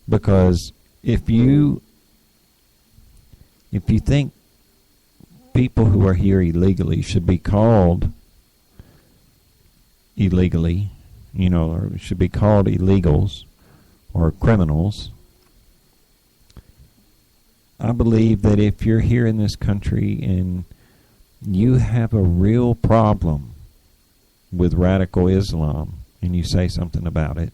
Because if you think people who are here illegally should be called illegally, or should be called illegals or criminals, I believe that if you're here in this country and you have a real problem with radical Islam and you say something about it,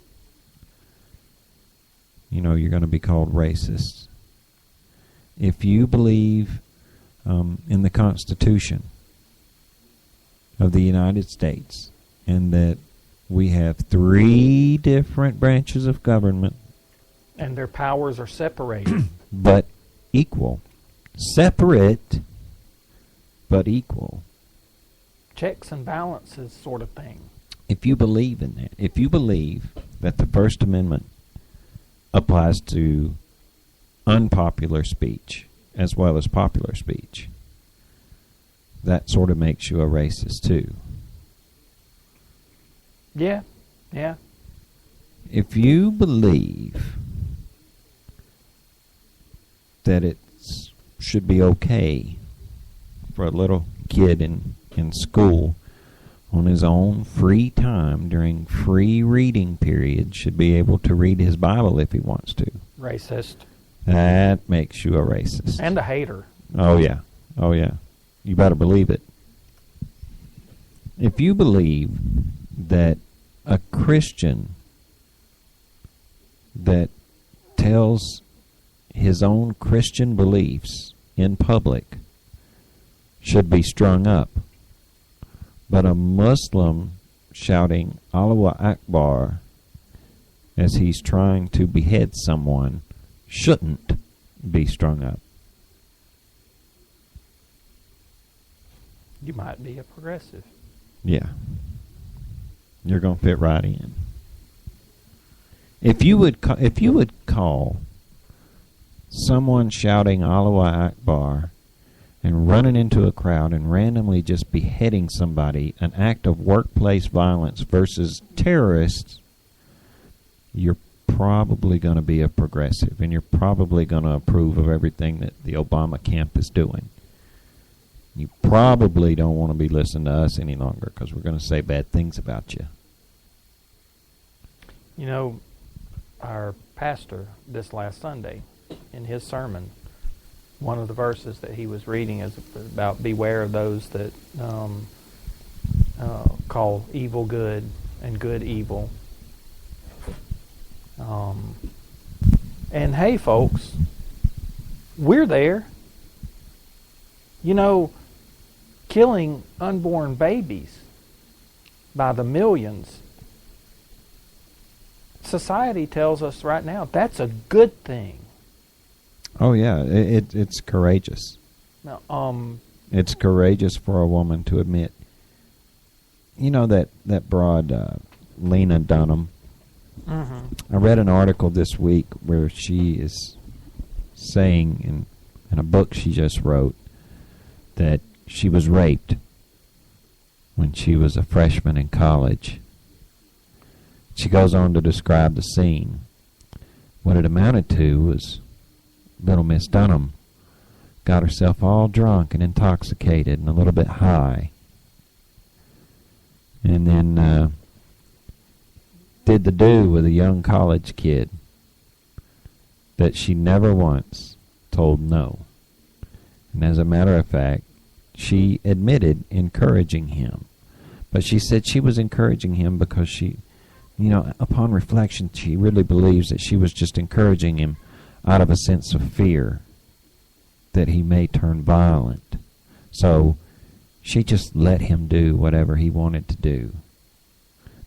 you're going to be called racist. If you believe in the Constitution of the United States and that we have 3 different branches of government, and their powers are separated, but equal. Separate, but equal. Checks and balances sort of thing. If you believe in that, if you believe that the First Amendment applies to unpopular speech as well as popular speech, that sort of makes you a racist too. Yeah. If you believe that it should be okay for a little kid in school on his own free time during free reading period should be able to read his Bible if he wants to. Racist. That makes you a racist. And a hater. Oh, yeah. You better believe it. If you believe that a Christian that tells his own Christian beliefs in public should be strung up, but a Muslim shouting Allahu Akbar as he's trying to behead someone shouldn't be strung up. You might be a progressive. Yeah. You're going to fit right in. If you would call someone shouting Allahu Akbar and running into a crowd and randomly just beheading somebody an act of workplace violence versus terrorists, you're probably going to be a progressive, and you're probably going to approve of everything that the Obama camp is doing. You probably don't want to be listening to us any longer because we're going to say bad things about you. Our pastor this last Sunday, in his sermon, one of the verses that he was reading is about beware of those that call evil good and good evil. And hey, folks, we're there. Killing unborn babies by the millions. Society tells us right now that's a good thing. Oh yeah, it's courageous. Now, it's courageous for a woman to admit. That broad Lena Dunham. Mm-hmm. I read an article this week where she is saying in a book she just wrote that she was raped when she was a freshman in college. She goes on to describe the scene. What it amounted to was little Miss Dunham got herself all drunk and intoxicated and a little bit high. And then did the do with a young college kid that she never once told no. And as a matter of fact, she admitted encouraging him. But she said she was encouraging him because she, upon reflection, she really believes that she was just encouraging him out of a sense of fear that he may turn violent. So she just let him do whatever he wanted to do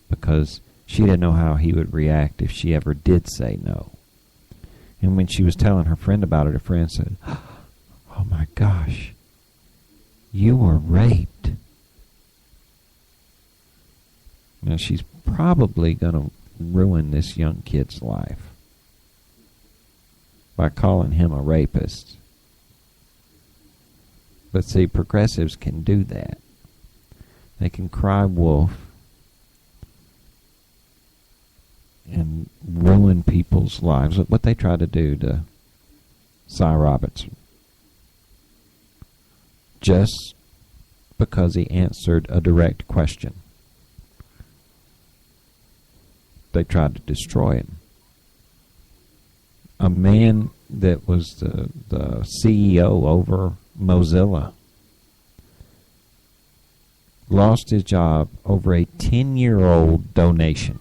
because she didn't know how he would react if she ever did say no. And when she was telling her friend about it, her friend said, "Oh my gosh, you were raped." Now she's probably going to ruin this young kid's life by calling him a rapist. But see, progressives can do that. They can cry wolf and ruin people's people's lives. Look what they tried to do to Cy Robertson. Just because he answered a direct question, they tried to destroy him. A man that was the CEO over Mozilla lost his job over a 10-year-old donation.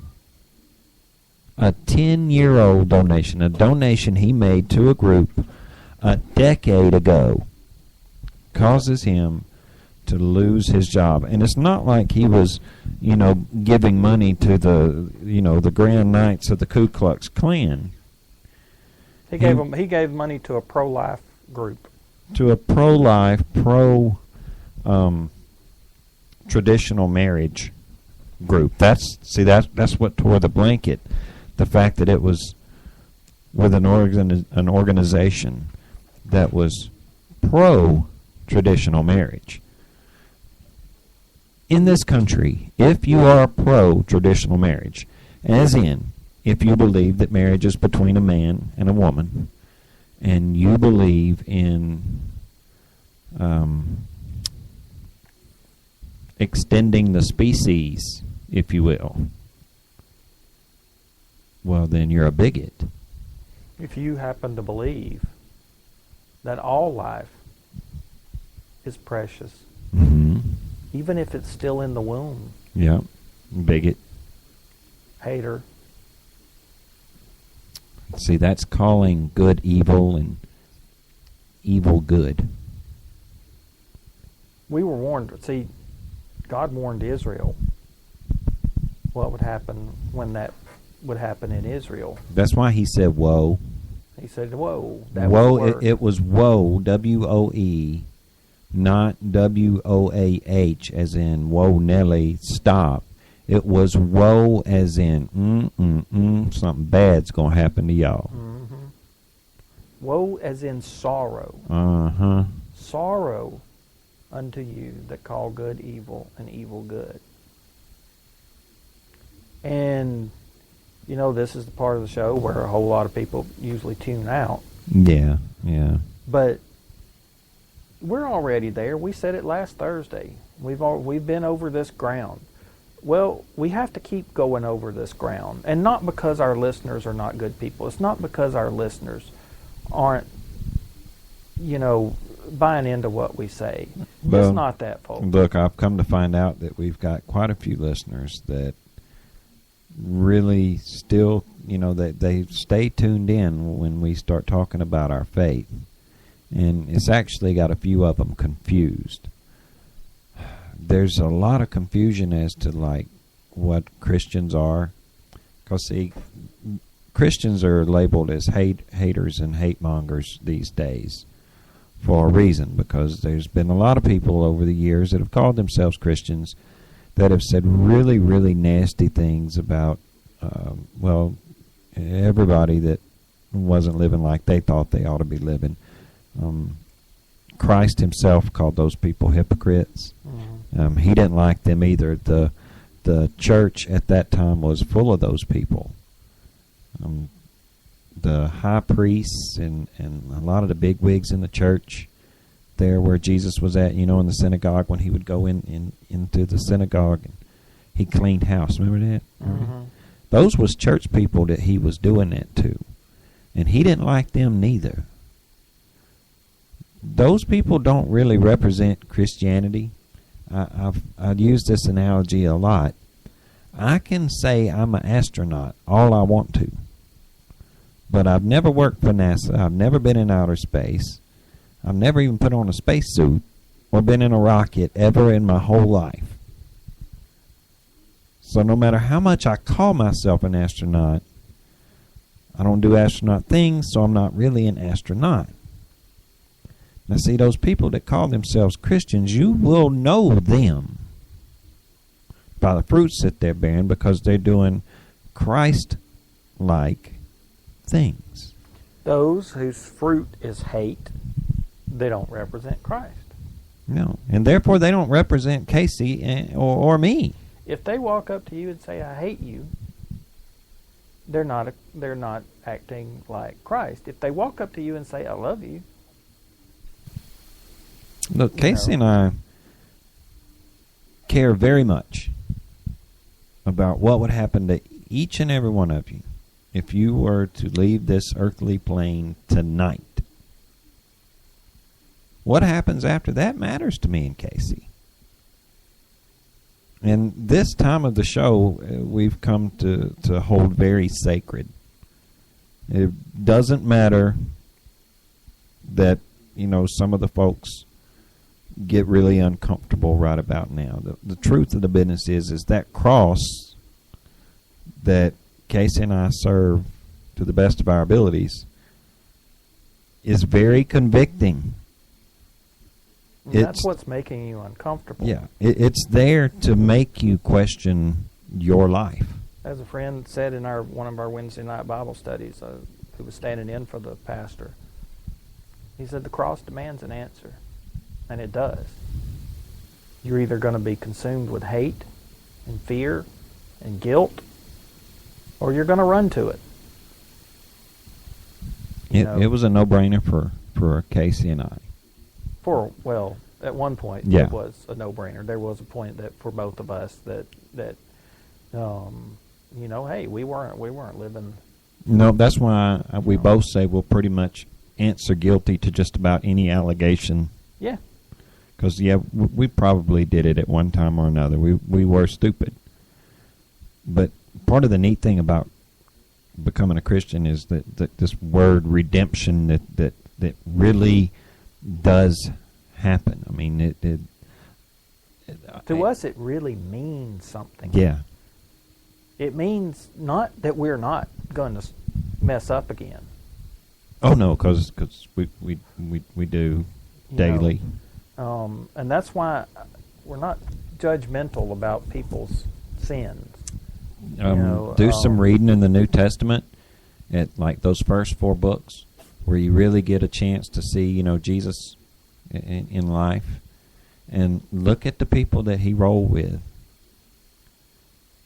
A 10-year-old donation. A donation he made to a group a decade ago causes him to lose his job. And it's not like he was, giving money to the Grand Knights of the Ku Klux Klan. He gave money to a pro-life group. To a pro-life, traditional marriage group. That's what tore the blanket. The fact that it was with an organization that was pro-traditional marriage. In this country, if you are pro-traditional marriage, as in, if you believe that marriage is between a man and a woman, and you believe in extending the species, if you will, well, then you're a bigot. If you happen to believe that all life is precious, even if it's still in the womb. Yeah, bigot. Hater. See, that's calling good evil and evil good. We were warned. See, God warned Israel what would happen when that would happen in Israel. That's why he said woe. He said woe. Woe, it was woe, W-O-E, not W-O-A-H, as in whoa, Nelly, stop. It was woe as in something bad's going to happen to y'all. Mm-hmm. Woe as in sorrow. Uh-huh. Sorrow unto you that call good evil and evil good. And, this is the part of the show where a whole lot of people usually tune out. Yeah. But we're already there. We said it last Thursday. We've been over this ground. Well, we have to keep going over this ground. And not because our listeners are not good people. It's not because our listeners aren't, buying into what we say. Well, it's not that, folks. Look, I've come to find out that we've got quite a few listeners that really still, they stay tuned in when we start talking about our faith. And it's actually got a few of them confused. There's a lot of confusion as to what Christians are. Because see, Christians are labeled as haters and hate mongers these days for a reason, because there's been a lot of people over the years that have called themselves Christians that have said really, really nasty things about, everybody that wasn't living like they thought they ought to be living. Christ himself called those people hypocrites. Mm-hmm. He didn't like them either. The church at that time was full of those people. The high priests and a lot of the big wigs in the church there where Jesus was at, in the synagogue, when he would go into the synagogue and he cleaned house. Remember that? Mm-hmm. Those was church people that he was doing that to. And he didn't like them neither. Those people don't really represent Christianity. I've used this analogy a lot. I can say I'm an astronaut all I want to. But I've never worked for NASA. I've never been in outer space. I've never even put on a spacesuit or been in a rocket ever in my whole life. So no matter how much I call myself an astronaut, I don't do astronaut things, so I'm not really an astronaut. Now see, those people that call themselves Christians, you will know them by the fruits that they're bearing, because they're doing Christ-like things. Those whose fruit is hate, they don't represent Christ. No, and therefore they don't represent Casey or me. If they walk up to you and say, I hate you, they're not acting like Christ. If they walk up to you and say, "I love you," look, Casey and I care very much about what would happen to each and every one of you if you were to leave this earthly plane tonight. What happens after that matters to me and Casey. And this time of the show, we've come to hold very sacred. It doesn't matter that, some of the folks get really uncomfortable right about now. The truth of the business is that cross that Casey and I serve to the best of our abilities is very convicting. That's what's making you uncomfortable. Yeah, it's there to make you question your life. As a friend said in one of our Wednesday night Bible studies, who was standing in for the pastor, he said the cross demands an answer, and it does. You're either going to be consumed with hate and fear and guilt, or you're going to run to it. It was a no-brainer for Casey and I. At one point, yeah. It was a no-brainer. There was a point that for both of us that hey, we weren't living. No, that's why we both say we'll pretty much answer guilty to just about any allegation. Yeah. Because we probably did it at one time or another. We were stupid. But part of the neat thing about becoming a Christian is that this word redemption that really does happen. I mean, to us, it really means something. Yeah. It means not that we're not going to mess up again. Oh no, because we do daily. And that's why we're not judgmental about people's sins. Do some reading in the New Testament at like those first 4 books, where you really get a chance to see, Jesus in life, and look at the people that he rolled with.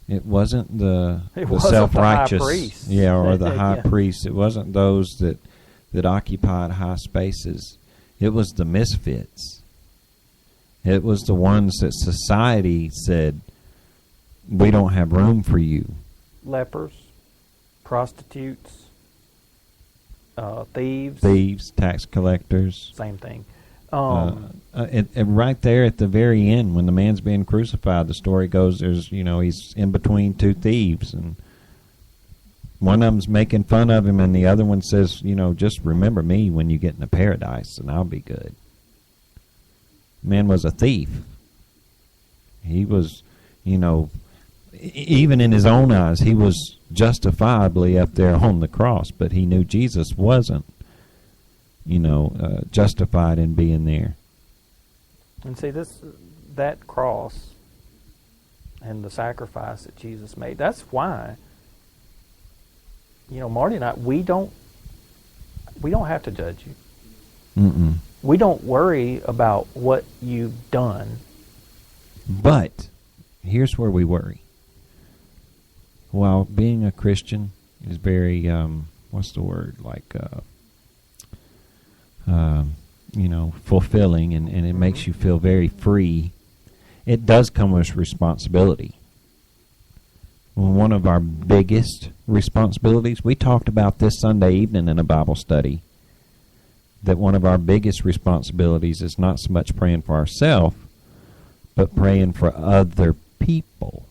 It wasn't the self-righteous, the high priest. or the high yeah. priest. It wasn't those that occupied high spaces. It was the misfits. It was the ones that society said, we don't have room for you. Lepers, prostitutes, thieves. Thieves, tax collectors. Same thing. And right there at the very end, when the man's being crucified, the story goes, he's in between 2 thieves, and one of them's making fun of him, and the other one says, just remember me when you get into paradise, and I'll be good. Man was a thief. He was, even in his own eyes, he was justifiably up there on the cross, but he knew Jesus wasn't, justified in being there. And see, that cross and the sacrifice that Jesus made, that's why, Marty and I, we don't have to judge you. Mm-mm. We don't worry about what you've done. But here's where we worry. While being a Christian is very, what's the word, fulfilling, and it makes you feel very free, it does come with responsibility. One of our biggest responsibilities, we talked about this Sunday evening in a Bible study, that one of our biggest responsibilities is not so much praying for ourselves, but praying for other people.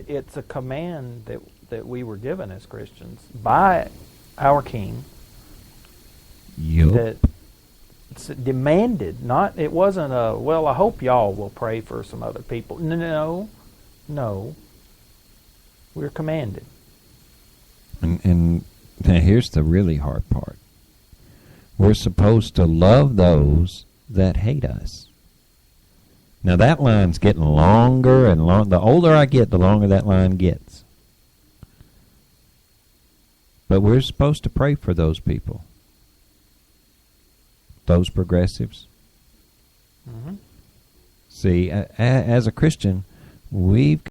It's a command that we were given as Christians by our King. Yep. That it's demanded. It wasn't I hope y'all will pray for some other people. No. We're commanded. And now here's the really hard part. We're supposed to love those that hate us. Now that line's getting longer and longer. The older I get, the longer that line gets. But we're supposed to pray for those people. Those progressives. Mm-hmm. See, as a Christian, we've